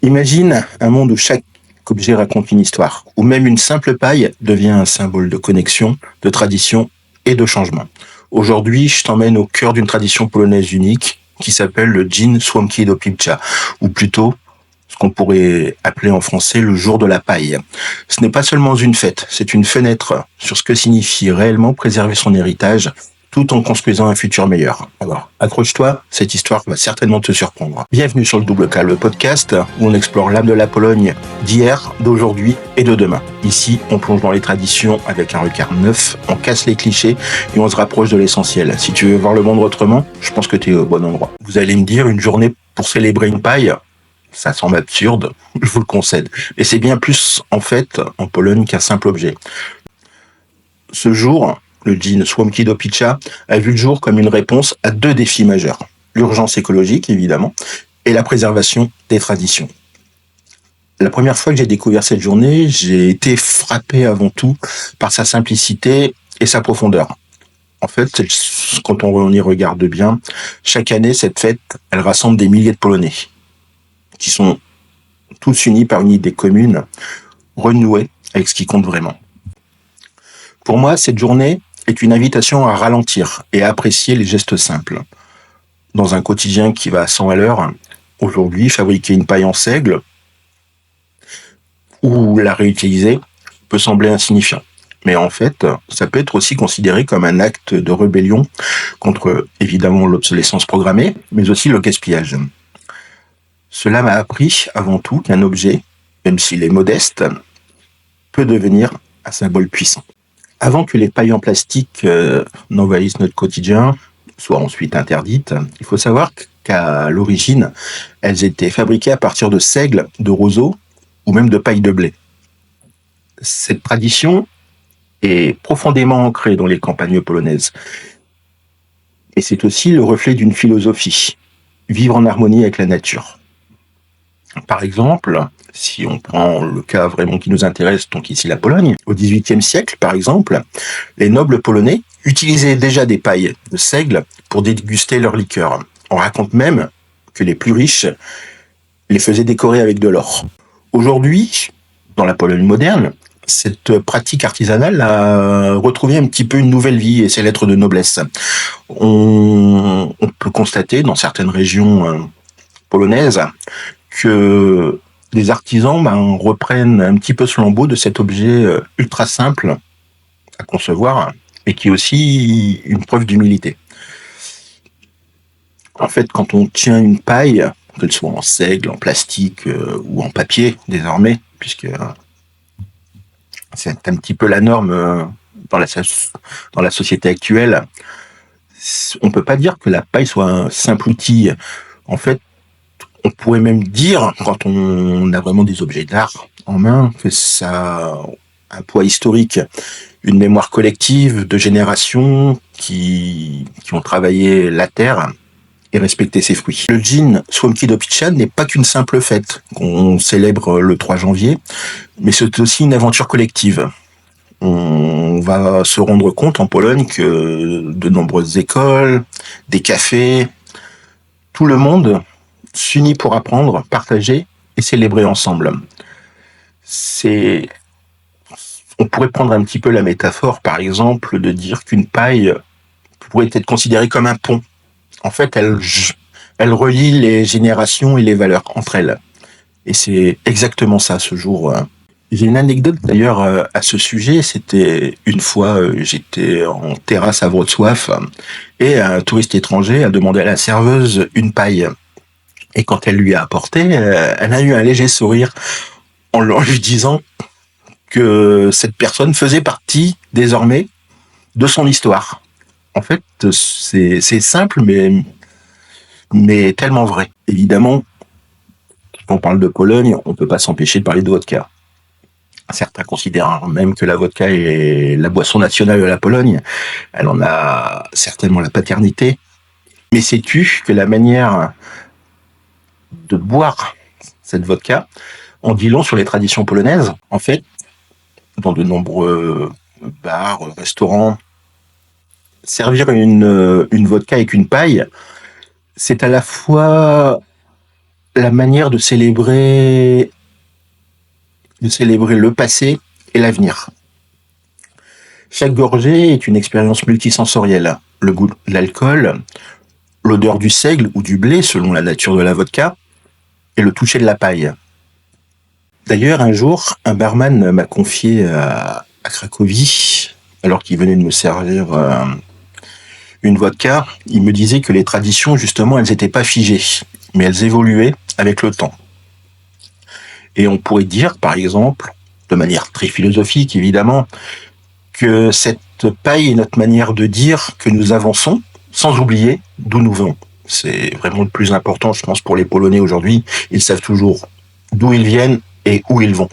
Imagine un monde où chaque objet raconte une histoire, où même une simple paille devient un symbole de connexion, de tradition et de changement. Aujourd'hui, je t'emmène au cœur d'une tradition polonaise unique qui s'appelle le Dzień Słomki do Pilcha, ou plutôt ce qu'on pourrait appeler en français le jour de la paille. Ce n'est pas seulement une fête, c'est une fenêtre sur ce que signifie réellement préserver son héritage tout en construisant un futur meilleur. Alors, accroche-toi, cette histoire va certainement te surprendre. Bienvenue sur le Double K, le podcast où on explore l'âme de la Pologne d'hier, d'aujourd'hui et de demain. Ici, on plonge dans les traditions avec un regard neuf, on casse les clichés et on se rapproche de l'essentiel. Si tu veux voir le monde autrement, je pense que tu es au bon endroit. Vous allez me dire, une journée pour célébrer une paille, ça semble absurde, je vous le concède. Et c'est bien plus, en fait, en Pologne qu'un simple objet. Ce jour, le Dzień Słomki do Pilcha a vu le jour comme une réponse à deux défis majeurs. L'urgence écologique, évidemment, et la préservation des traditions. La première fois que j'ai découvert cette journée, j'ai été frappé avant tout par sa simplicité et sa profondeur. En fait, quand on y regarde bien, chaque année, cette fête, elle rassemble des milliers de Polonais qui sont tous unis par une idée commune, renouée avec ce qui compte vraiment. Pour moi, cette journée est une invitation à ralentir et à apprécier les gestes simples. Dans un quotidien qui va à 100 à l'heure, aujourd'hui, fabriquer une paille en seigle ou la réutiliser peut sembler insignifiant. Mais en fait, ça peut être aussi considéré comme un acte de rébellion contre, évidemment, l'obsolescence programmée, mais aussi le gaspillage. Cela m'a appris avant tout qu'un objet, même s'il est modeste, peut devenir un symbole puissant. Avant que les pailles en plastique n'envahissent notre quotidien, soient ensuite interdites, il faut savoir qu'à l'origine, elles étaient fabriquées à partir de seigles, de roseaux ou même de paille de blé. Cette tradition est profondément ancrée dans les campagnes polonaises. Et c'est aussi le reflet d'une philosophie, vivre en harmonie avec la nature. Par exemple, si on prend le cas vraiment qui nous intéresse, donc ici la Pologne, au XVIIIe siècle, par exemple, les nobles polonais utilisaient déjà des pailles de seigle pour déguster leur liqueur. On raconte même que les plus riches les faisaient décorer avec de l'or. Aujourd'hui, dans la Pologne moderne, cette pratique artisanale a retrouvé un petit peu une nouvelle vie et ses lettres de noblesse. On peut constater dans certaines régions polonaises que les artisans reprennent un petit peu ce flambeau de cet objet ultra simple à concevoir et qui est aussi une preuve d'humilité. En fait, quand on tient une paille, qu'elle soit en seigle, en plastique ou en papier désormais, puisque c'est un petit peu la norme dans la société actuelle, on ne peut pas dire que la paille soit un simple outil. En fait, on pourrait même dire, quand on a vraiment des objets d'art en main, que ça a un poids historique, une mémoire collective de générations qui ont travaillé la terre et respecté ses fruits. Le Dzień Słomki do Pilcha n'est pas qu'une simple fête qu'on célèbre le 3 janvier, mais c'est aussi une aventure collective. On va se rendre compte en Pologne que de nombreuses écoles, des cafés, tout le monde s'unit pour apprendre, partager et célébrer ensemble. On pourrait prendre un petit peu la métaphore, par exemple, de dire qu'une paille pourrait être considérée comme un pont. En fait, elle relie les générations et les valeurs entre elles. Et c'est exactement ça, ce jour. J'ai une anecdote d'ailleurs à ce sujet. C'était une fois, j'étais en terrasse à Wrocław et un touriste étranger a demandé à la serveuse une paille. Et quand elle lui a apporté, elle a eu un léger sourire en lui disant que cette personne faisait partie désormais de son histoire. En fait, c'est simple, mais tellement vrai. Évidemment, quand on parle de Pologne, on ne peut pas s'empêcher de parler de vodka. Certains considèrent même que la vodka est la boisson nationale de la Pologne. Elle en a certainement la paternité. Mais sais-tu que la manière de boire cette vodka en dit long sur les traditions polonaises? En fait, dans de nombreux bars, restaurants, servir une vodka avec une paille, c'est à la fois la manière de célébrer le passé et l'avenir. Chaque gorgée est une expérience multisensorielle. Le goût de l'alcool, l'odeur du seigle ou du blé selon la nature de la vodka, et le toucher de la paille. D'ailleurs, un jour, un barman m'a confié à Cracovie, alors qu'il venait de me servir une vodka, il me disait que les traditions, justement, elles n'étaient pas figées, mais elles évoluaient avec le temps. Et on pourrait dire, par exemple, de manière très philosophique évidemment, que cette paille est notre manière de dire que nous avançons, sans oublier d'où nous venons. C'est vraiment le plus important, je pense, pour les Polonais aujourd'hui. Ils savent toujours d'où ils viennent et où ils vont.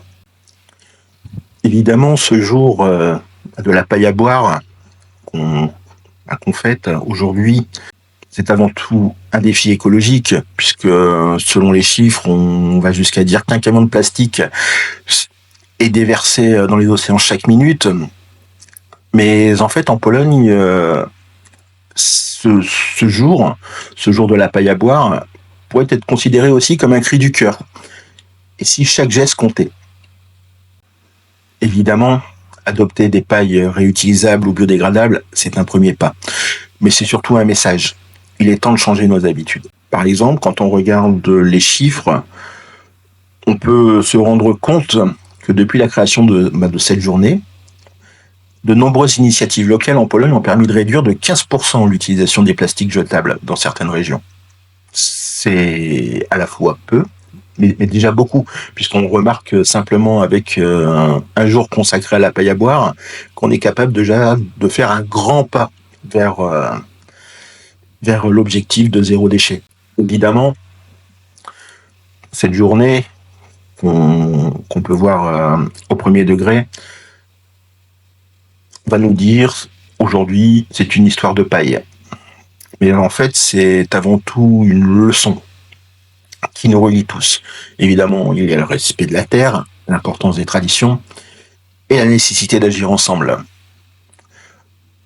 Évidemment, ce jour de la paille à boire qu'on fête aujourd'hui, c'est avant tout un défi écologique, puisque selon les chiffres, on va jusqu'à dire qu'un camion de plastique est déversé dans les océans chaque minute. Mais en fait, en Pologne, ce jour de la paille à boire, pourrait être considéré aussi comme un cri du cœur. Et si chaque geste comptait? Évidemment, adopter des pailles réutilisables ou biodégradables, c'est un premier pas. Mais c'est surtout un message. Il est temps de changer nos habitudes. Par exemple, quand on regarde les chiffres, on peut se rendre compte que depuis la création de cette journée, de nombreuses initiatives locales en Pologne ont permis de réduire de 15% l'utilisation des plastiques jetables dans certaines régions. C'est à la fois peu, mais déjà beaucoup, puisqu'on remarque simplement avec un jour consacré à la paille à boire qu'on est capable déjà de faire un grand pas vers l'objectif de zéro déchet. Évidemment, cette journée qu'on peut voir au premier degré va nous dire aujourd'hui c'est une histoire de paille. Mais en fait, c'est avant tout une leçon qui nous relie tous. Évidemment, il y a le respect de la terre, l'importance des traditions et la nécessité d'agir ensemble.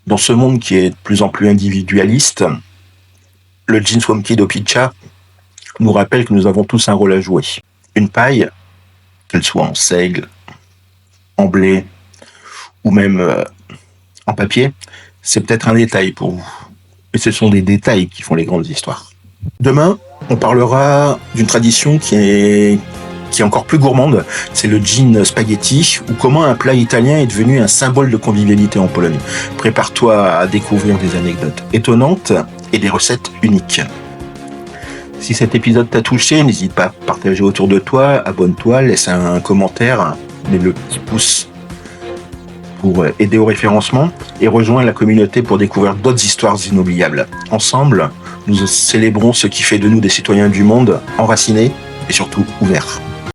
Dans ce monde qui est de plus en plus individualiste, le Jean Słomki do Picia nous rappelle que nous avons tous un rôle à jouer. Une paille, qu'elle soit en seigle, en blé ou même en papier, c'est peut-être un détail pour vous. Mais ce sont des détails qui font les grandes histoires. Demain, on parlera d'une tradition qui est encore plus gourmande, c'est le gin spaghetti, ou comment un plat italien est devenu un symbole de convivialité en Pologne. Prépare-toi à découvrir des anecdotes étonnantes et des recettes uniques. Si cet épisode t'a touché, n'hésite pas à partager autour de toi, abonne-toi, laisse un commentaire, mets le petit pouce pour aider au référencement et rejoins la communauté pour découvrir d'autres histoires inoubliables. Ensemble, nous célébrons ce qui fait de nous des citoyens du monde, enracinés et surtout ouverts.